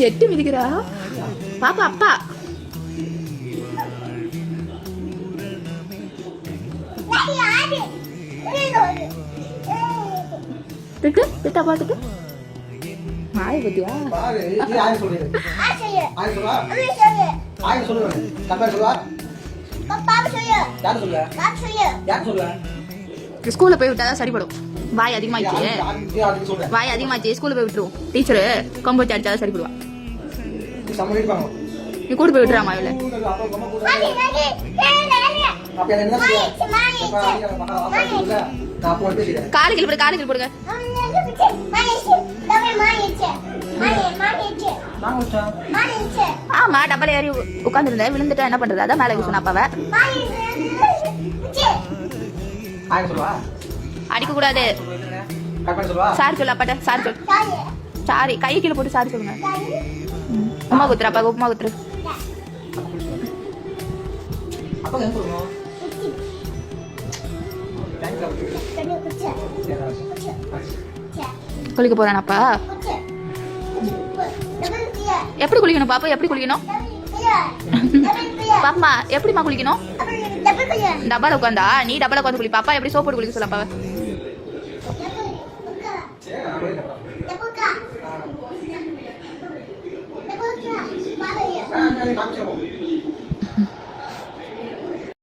எட்டு மிதிக்கிறா பாப்பா அப்பா திட்டு திட்டா பாத்துட்டு மாய் பத்தியா ஸ்கூல்ல போய் விட்டாதான் சரிப்படும். வாய் அதிகமாச்சு ஸ்கூல்ல போய் விட்டுருவோம். டீச்சரு கொம்பு வச்சு அடிச்சாதான் சரிப்படுவா. நீ கூட போய் விட்டுறாமா இவள காலைக்கு போடுங்க. ஆமா டப்பல ஏறி உட்கார்ந்து இருந்தேன் விழுந்துட்டா என்ன பண்றது? அதான் மேல சொன்ன அப்பாவை அடிக்க கூடாது. சாரி சொல்லு அப்பாட்ட. சாரி சொல்லு. சாரி கை கீழே போட்டு சாரி சொல்லுங்க. உமா குத்துரு அப்பா உமா குத்துரு. குளிக்க போறானப்பா. எப்படி குளிக்கணும் பாப்பா? எப்படி குளிக்கணும் பாப்பா? எப்படிமா குளிக்கணும்? டப்பால உட்காந்தா நீ டப்பால உட்காந்து குளி. பாப்பா எப்படி சோப் போட்டு குளிக்க சொல்ல அப்பாவை?